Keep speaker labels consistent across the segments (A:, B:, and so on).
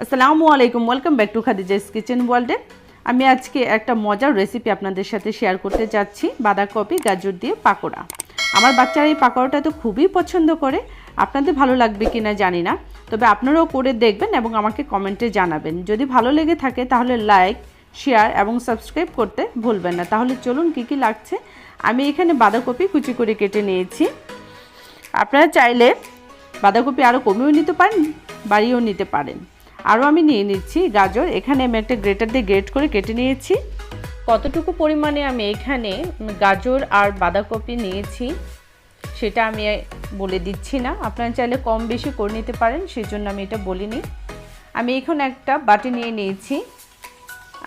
A: আসসালামু আলাইকুম, welcome back to খাদিজা'স kitchen ওয়ার্ল্ডে। আমি আজকে একটা মজার রেসিপি আপনাদের সাথে শেয়ার করতে যাচ্ছি, বাঁধাকপি গাজর দিয়ে পাকোড়া। আমার বাচ্চারা এই পাকোড়াটা তো খুবই পছন্দ করে। আপনাদের ভালো লাগবে কিনা জানি না, তবে আপনারাও করে দেখবেন এবং আমাকে কমেন্টে জানাবেন। যদি ভালো লেগে থাকে তাহলে লাইক, শেয়ার এবং সাবস্ক্রাইব করতে ভুলবেন না। তাহলে চলুন কী কী লাগছে। আমি এখানে বাঁধাকপি কুচি করে কেটে নিয়েছি। আপনারা চাইলে বাঁধাকপি আরও কমিয়েও নিতে পারেন, বাড়িয়েও নিতে পারেন। আরও আমি নিয়ে নিচ্ছি গাজর। এখানে আমি একটা গ্রেটার দিয়ে গ্রেট করে কেটে নিয়েছি। কতটুকু পরিমাণে আমি এখানে গাজর আর বাঁধাকপি নিয়েছি সেটা আমি বলে দিচ্ছি না, আপনারা চাইলে কম বেশি করে নিতে পারেন, সেজন্য আমি এটা বলিনি। আমি এখন একটা বাটি নিয়ে নিয়েছি।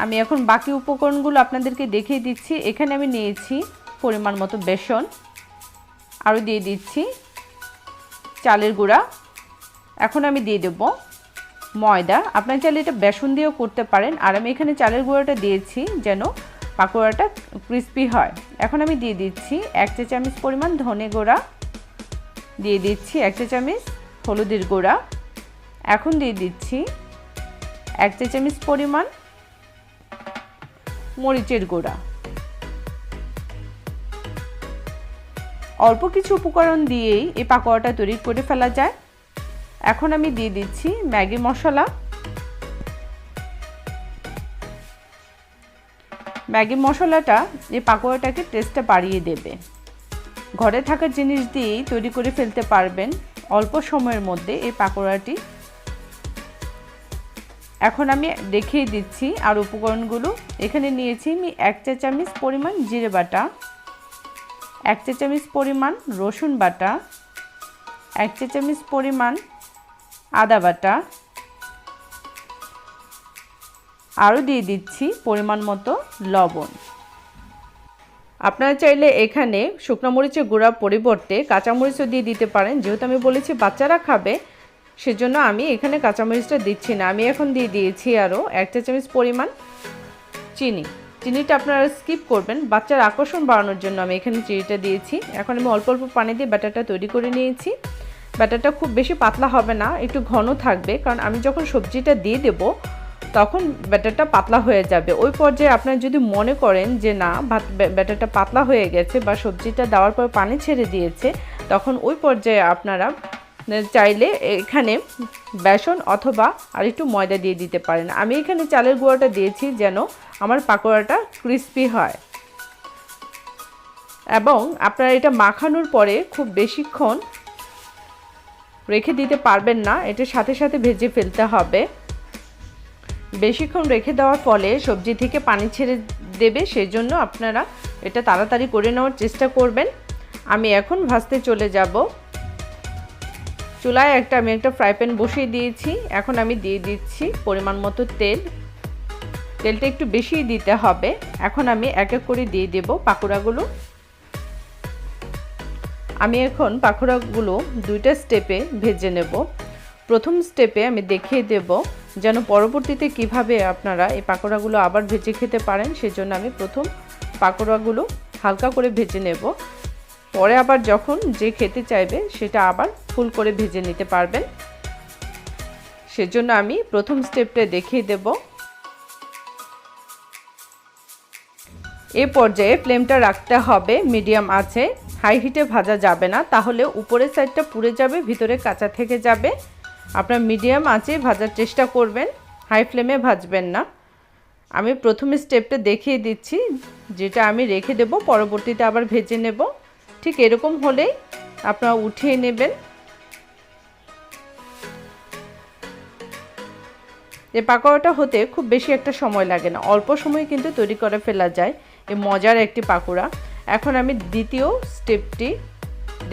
A: আমি এখন বাকি উপকরণগুলো আপনাদেরকে দেখিয়ে দিচ্ছি। এখানে আমি নিয়েছি পরিমাণ মতো বেসন, আরও দিয়ে দিচ্ছি চালের গুঁড়া। এখন আমি দিয়ে দেব ময়দা। আপনারা চাইলে এটা বেসন দিয়েও করতে পারেন, আর আমি এখানে চালের গুঁড়োটা দিয়েছি যেন পাকোড়াটা ক্রিস্পি হয়। এখন আমি দিয়ে দিচ্ছি 1 চা চামচ পরিমাণ ধনে গুঁড়া, দিয়ে দিচ্ছি 1 চা চামচ হলুদের গুঁড়া, এখন দিয়ে দিচ্ছি 1 চা চামচ পরিমাণ মরিচের গুঁড়া। অল্প কিছু উপকরণ দিয়েই এই পাকোড়াটা তৈরি করে ফেলা যায়। এখন আমি দিয়ে দিচ্ছি ম্যাগি মশলা। ম্যাগি মশলাটা এই পাকোড়াটাকে টেস্টটা বাড়িয়ে দেবে। ঘরে থাকা জিনিস দিয়েই তৈরি করে ফেলতে পারবেন অল্প সময়ের মধ্যে এই পাকোড়াটি। এখন আমি দেখিয়ে দিচ্ছি আর উপকরণগুলো। এখানে নিয়েছি আমি 1 চা চামচ পরিমাণ জিরে বাটা, 1 চা চামচ পরিমাণ রসুন বাটা, 1 চা চামচ পরিমাণ আদা বাটা, আরও দিয়ে দিচ্ছি পরিমাণ মতো লবণ। আপনারা চাইলে এখানে শুকনো মরিচের গুঁড়ার পরিবর্তে কাঁচামরিচও দিয়ে দিতে পারেন। যেহেতু আমি বলেছি বাচ্চারা খাবে, সেজন্য আমি এখানে কাঁচামরিচটা দিচ্ছি না। আমি এখন দিয়ে দিয়েছি আরও 1 চা চামচ পরিমাণ চিনি। চিনিটা আপনারা স্কিপ করবেন, বাচ্চার আকর্ষণ বাড়ানোর জন্য আমি এখানে চিনিটা দিয়েছি। এখন আমি অল্প অল্প পানি দিয়ে ব্যাটারটা তৈরি করে নিয়েছি। ব্যাটারটা খুব বেশি পাতলা হবে না, একটু ঘন থাকবে, কারণ আমি যখন সবজিটা দিয়ে দেব তখন ব্যাটারটা পাতলা হয়ে যাবে। ওই পর্যায়ে আপনারা যদি মনে করেন যে না ব্যাটারটা পাতলা হয়ে গেছে বা সবজিটা দেওয়ার পর পানি ছেড়ে দিয়েছে, তখন ওই পর্যায়ে আপনারা চাইলে এখানে বেসন অথবা আর একটু ময়দা দিয়ে দিতে পারেন। আমি এখানে চালের গুঁড়োটা দিয়েছি যেন আমার পাকোড়াটা ক্রিস্পি হয়। এবং আপনারা এটা মাখানোর পরে খুব বেশিক্ষণ রেখে দিতে পারবেন না, এটার সাথে সাথে ভেজে ফেলতে হবে। বেশিক্ষণ রেখে দেওয়ার ফলে সবজি থেকে পানি ছেড়ে দেবে, সেজন্য আপনারা এটা তাড়াতাড়ি করে নেওয়ার চেষ্টা করবেন। আমি এখন ভাজতে চলে যাব। চুলায় আমি একটা ফ্রাই প্যান বসিয়ে দিয়েছি। এখন আমি দিয়ে দিচ্ছি পরিমাণ মতো তেল। তেলটা একটু বেশিই দিতে হবে। এখন আমি এক এক করে দিয়ে দেব পাকোড়াগুলো। আমি এখন পাকোড়াগুলো 2টা স্টেপে ভেজে নেব। প্রথম স্টেপে আমি দেখিয়ে দেব যেন পরবর্তীতে কিভাবে আপনারা এই পাকোড়াগুলো আবার ভেজে খেতে পারেন, সেজন্য আমি প্রথম পাকোড়াগুলো হালকা করে ভেজে নেব। পরে আবার যখন যে খেতে চাইবে সেটা আবার ফুল করে ভেজে নিতে পারবেন, সেজন্য আমি প্রথম স্টেপটা দেখিয়ে দেব। এই পর্যায়ে ফ্লেমটা রাখতে হবে মিডিয়াম আঁচে, হাই হিটে ভাজা যাবে না, তাহলে উপরের সাইডটা পুড়ে যাবে, ভিতরে কাঁচা থেকে যাবে। আপনার মিডিয়াম আঁচে ভাজার চেষ্টা করবেন, হাই ফ্লেমে ভাজবেন না। আমি প্রথম স্টেপটা দেখিয়ে দিচ্ছি, যেটা আমি রেখে দেব, পরবর্তীতে আবার ভেজে নেব। ঠিক এরকম হলেই আপনারা উঠিয়ে নেবেন। এই পাকোড়াটা হতে খুব বেশি একটা সময় লাগে না, অল্প সময়ে কিন্তু তৈরি করে ফেলা যায় এই মজার একটি পাকোড়া। এখন আমি দ্বিতীয় স্টেপটি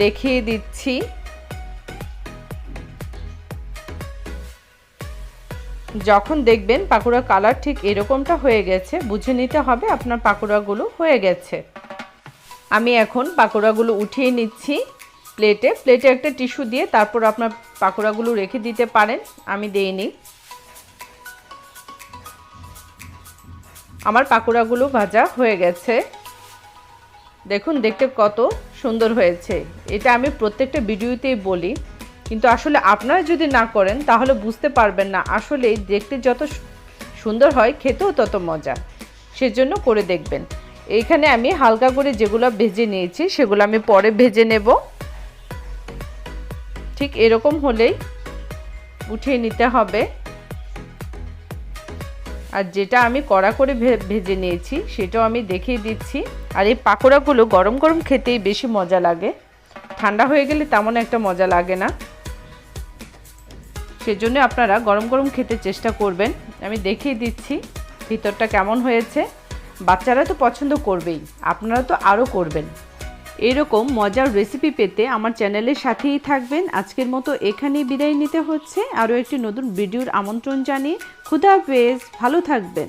A: দেখিয়ে দিচ্ছি। যখন দেখবেন পাকোড়া কালার ঠিক এরকমটা হয়ে গেছে, বুঝে নিতে হবে আপনার পাকোড়াগুলো হয়ে গেছে। আমি এখন পাকোড়াগুলো উঠিয়ে নিচ্ছি প্লেটে একটা টিস্যু দিয়ে, তারপর আপনার পাকোড়াগুলো রেখে দিতে পারেন। আমি দেইনি। আমার পাকোড়াগুলো ভাজা হয়ে গেছে, দেখুন দেখতে কত সুন্দর হয়েছে। এটা আমি প্রত্যেকটা ভিডিওতেই বলি কিন্তু আসলে আপনারা যদি না করেন তাহলে বুঝতে পারবেন না আসলে দেখতে যত সুন্দর হয় খেতেও তত মজা। সেজন্য করে দেখবেন। এইখানে আমি হালকা করে যেগুলো ভেজে নিয়েছি সেগুলো আমি পরে ভেজে নেব। ঠিক এরকম হলেই উঠিয়ে নিতে হবে। আর যেটা আমি কড়া করে ভেজে নিয়েছি সেটাও আমি দেখিয়ে দিচ্ছি। আর এই পাকোড়াগুলো গরম গরম খেতেই বেশি মজা লাগে, ঠান্ডা হয়ে গেলে তেমন একটা মজা লাগে না। সেজন্য আপনারা গরম গরম খেতে চেষ্টা করবেন। আমি দেখিয়ে দিচ্ছি ভিতরটা কেমন হয়েছে। বাচ্চারা তো পছন্দ করবেই, আপনারা তো আরও করবেন। এরকম মজার রেসিপি পেতে আমার চ্যানেলের সাথেই থাকবেন। আজকের মতো এখানেই বিদায় নিতে হচ্ছে। আরও একটি নতুন ভিডিওর আমন্ত্রণ জানিয়ে খুদা হাফেজ, ভালো থাকবেন।